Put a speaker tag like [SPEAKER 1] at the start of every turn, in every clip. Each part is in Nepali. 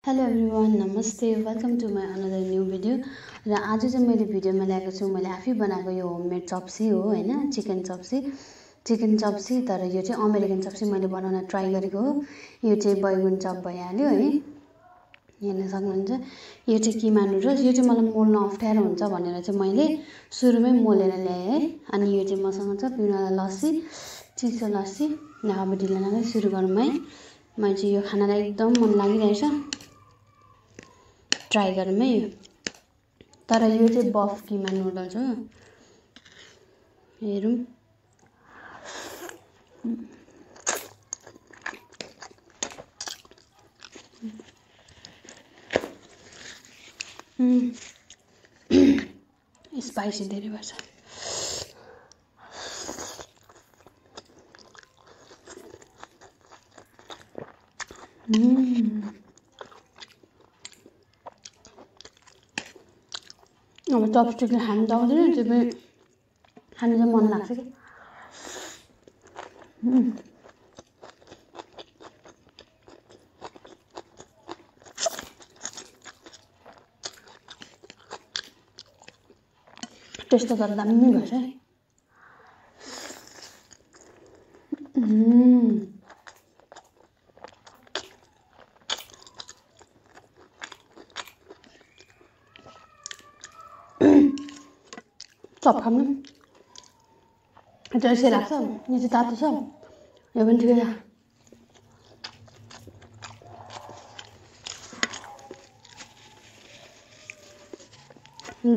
[SPEAKER 1] हेलो एभ्रिवान, नमस्ते, welcome to my another new video. र आज चाहिँ मैले भिडियोमा ल्याएको छु मैले आफै बनाएको यो होममेड चप्सी हो हैन, चिकन चप्सी। तर यो चाहिँ अमेरिकन चप्सी मैले बनाउन ट्राई गरेको हो। यो चाहिँ बैगुन चप भइहाल्यो है, हेर्न सक्नुहुन्छ। यो चाहिँ किमा नुडल्स, यो चाहिँ मलाई मोल्न अप्ठ्यारो हुन्छ भनेर चाहिँ मैले सुरुमै मोलेर ल्याएँ है। अनि यो चाहिँ मसँग छ पिउनुलाई लस्सी, चिसो लस्सी। अब ढिलो नगरी सुरु गरौँ है। मैले चाहिँ यो खानालाई एकदम मन लागिरहेछ, ट्राई गरौँ है यो। तर यो चाहिँ बफ किमा नुडल्स हो, हेरौँ। स्पाइसी धेरै भएछ। अब चपस्टिकले खानु त आउँदैन, त्यो पनि खानु चाहिँ मन लाग्छ कि। टेस्ट त दामी भएछ है। चप खानु त्यो यसै लाग्छ, यो चाहिँ तातो छ, यो पनि ठिकै छ।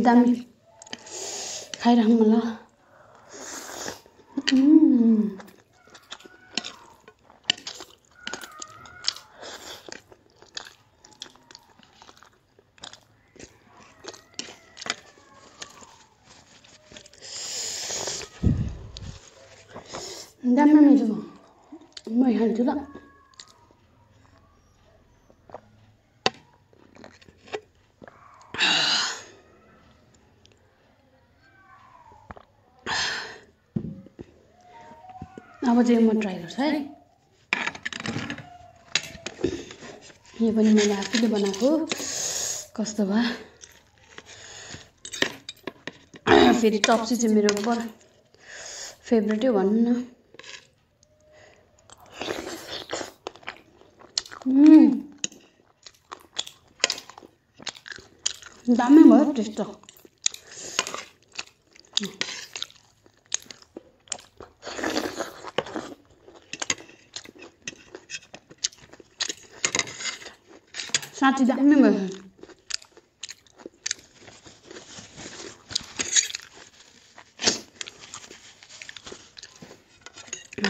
[SPEAKER 1] दामी खाइराख्नु मन लाग्यो। दामी मिठो भयो, म खान्छु ल। अब चाहिँ म ट्राई गर्छु है। यो पनि मैले आफैले बनाएको, कस्तो भयो। फेरि चप्सी चाहिँ मेरो फेभरेटै भनौँ न। दामी भयो टेस्ट त। साँच्चै दामी भयो।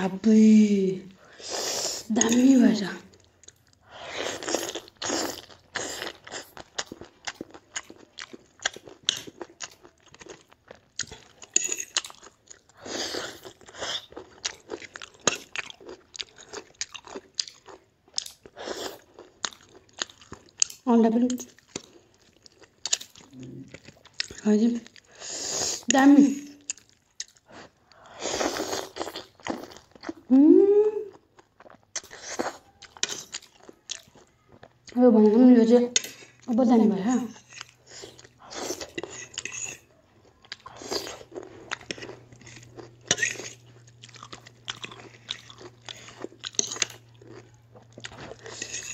[SPEAKER 1] अबै दामी भएछ। अन्डा पनि हजुर दामी। यो भन्नु यो चाहिँ अब दामी भयो।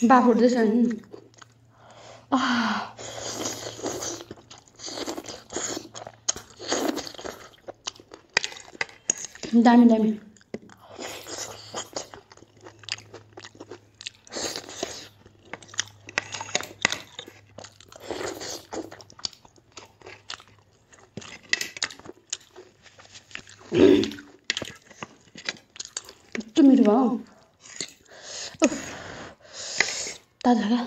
[SPEAKER 1] बाफ उठ्दैछ नि। दामी दामी। यस्तो मिठो भयो, ताजा क्या।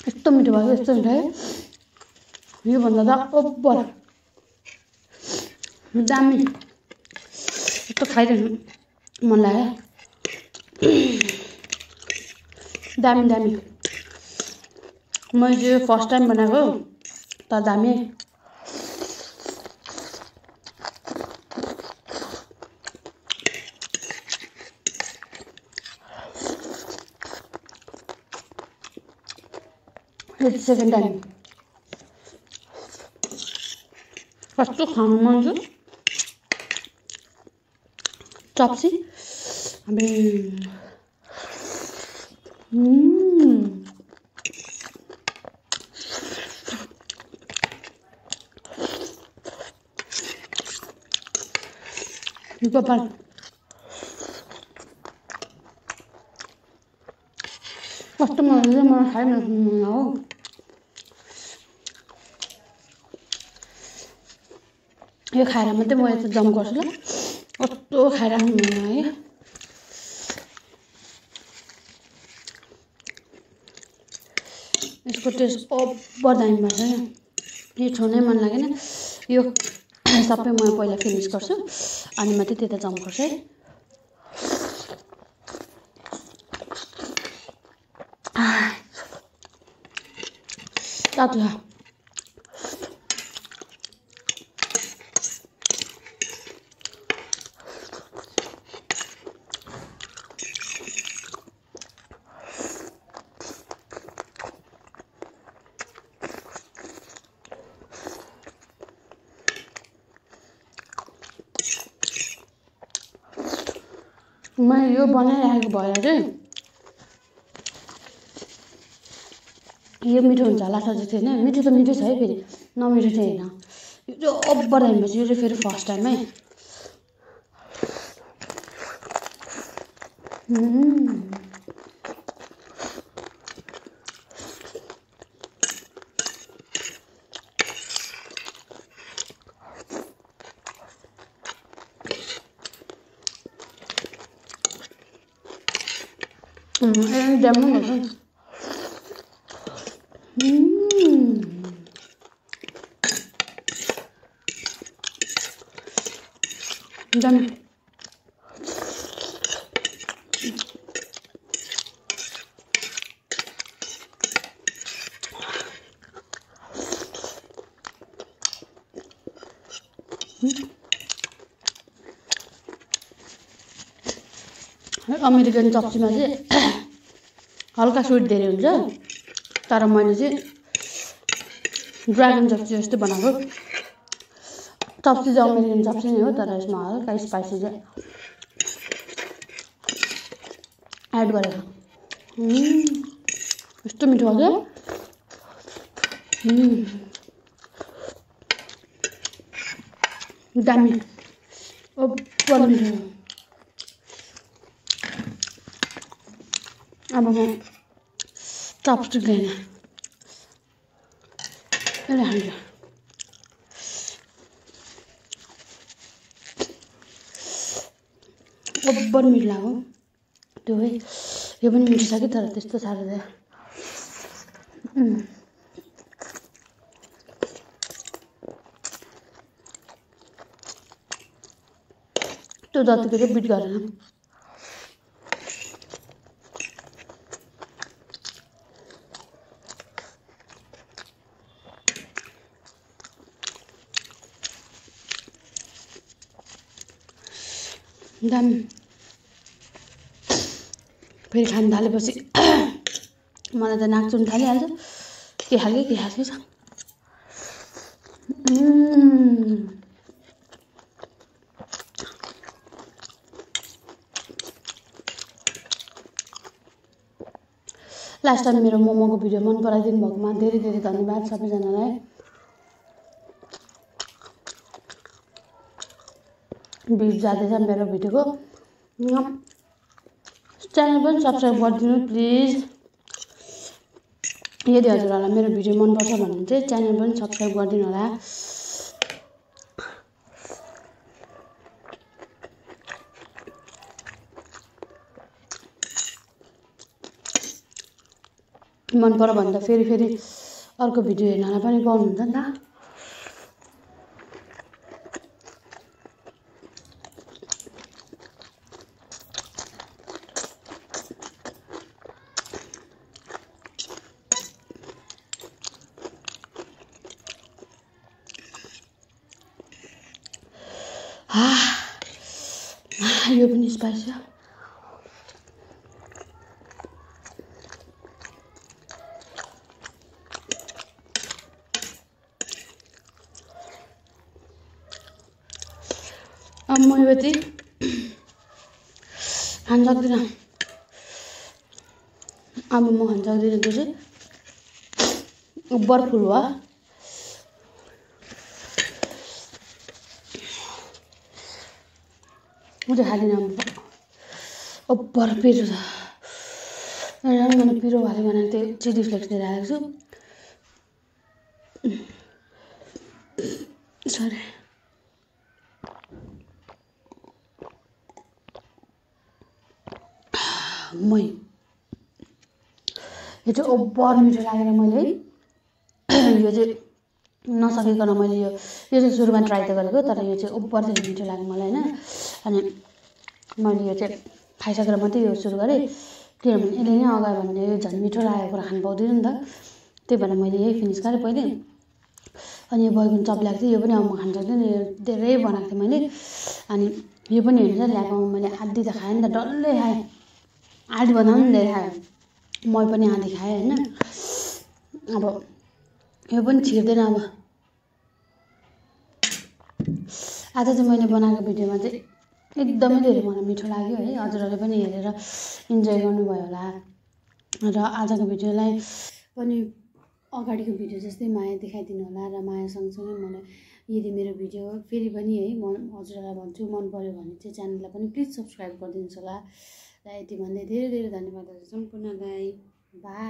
[SPEAKER 1] यस्तो मिठो भयो, यस्तो मिठो है। योभन्दा त ओभर दामी। यस्तो खाइरहनु मन लाग्यो। दामी दामी मैले फर्स्ट टाइम बनाएको त दामी It's second time. कस्तो खानु मन छ चप्सी गोपाल कस्तो मजाले मलाई खाइरहनु हो यो खाएर मात्रै म यता जम्प गर्छु ल कस्तो खाइरहनु है यसको टेस्ट ओभर दामी भन्छ नि यो छोड्नै मन लागेन यो सबै म पहिला फिनिस गर्छु अनि मात्रै त्यता जम्प गर्छु है तातो मैले यो बनाइराखेको भएर चाहिँ यो मिठो हुन्छ होला सोचेको थिएँ होइन मिठो त मिठो छ है फेरि नमिठो चाहिँ होइन यो चाहिँ ओभर दामी भएछ यो चाहिँ फेरि फर्स्ट टाइम है Damu nggak Damu. अमेरिकन चप्सीमा चाहिँ हल्का स्विट धेरै हुन्छ तर मैले चाहिँ ड्र्यागन चप्सी जस्तो बनाएको चप्सी चाहिँ अमेरिकन चप्सी नै हो तर यसमा हल्का स्पाइसी चाहिँ एड गरेको यस्तो मिठो भयो दामी ओभर मिठो अब म चपस्टिक लिएन यसले हाल्छ ओभर मिठो लाग्यो त्यो है यो पनि मिठो छ कि तर त्यस्तो साह्रो चाहिँ त्यो जतिको चाहिँ बिट गरेन दामी फेरि खान थालेपछि मलाई त नाक चुन थालिहाल्छ के खालके छ लास्ट टाइम मेरो मोमोको भिडियो मन पराइदिनु भएकोमा धेरै धेरै धन्यवाद सबैजनालाई भ्युज जाँदैछ मेरो भिडियोको च्यानल पनि सब्सक्राइब गरिदिनु प्लिज यदि हजुरहरूलाई मेरो भिडियो मनपर्छ भने चाहिँ च्यानल पनि सब्सक्राइब गरिदिनु होला मन पर्यो भने त फेरि फेरि अर्को भिडियो हेर्नलाई पनि पाउनुहुन्छ नि त यो पनि स्पाइसी छ। अब म यो चाहिँ खान सक्दिनँ। अब म खान सक्दिनँ। त्यो चाहिँ उब्बर फुल हो। म चाहिँ खाँदिनँ। उब्बर पिरो छ। मैले पिरो भाले बनाएर त्यो चिली फ्लेक्स लिएर आएको छु। सरी। यो चाहिँ ओभर मिठो लागेर मैले यो चाहिँ नसकिकन मैले यो चाहिँ सुरुमा ट्राई त गरेको, तर यो चाहिँ ओभर धेरै मिठो लाग्यो मलाई होइन। अनि मैले यो चाहिँ खाइसकेर मात्रै यो सुरु गरेँ, किनभने यसले नै अगायो भने यो झन् मिठो लागेको कुरा खानु पाउँदैन नि त। त्यही भएर मैले यही फिनिस गरेँ पहिले। अनि यो बैगुन चप ल्याएको थिएँ, यो पनि अब म खान सक्दिनँ। यो धेरै बनाएको थिएँ मैले। अनि यो पनि हेर्नु चाहिँ ल्याएको मैले आधी त खाएँ नि त, डल्लै खाएँ। आधी भन्दा पनि धेरै खाएँ। म पनि आधी खाएँ होइन। अब यो पनि छिर्दैन। अब आज चाहिँ मैले बनाएको भिडियोमा चाहिँ एकदमै धेरै मलाई मिठो लाग्यो है। हजुरहरूले पनि हेरेर इन्जोय गर्नुभयो होला र आजको भिडियोलाई पनि अगाडिको भिडियो जस्तै माया देखाइदिनु होला। र माया सँगसँगै मलाई यदि मेरो भिडियो फेरि पनि है म हजुरहरूलाई भन्छु मन पर्यो भने चाहिँ च्यानललाई पनि प्लिज सब्सक्राइब गरिदिनुहोस् होला। र यति भन्दै धेरै धेरै धन्यवाद सम्पूर्णलाई। बाई।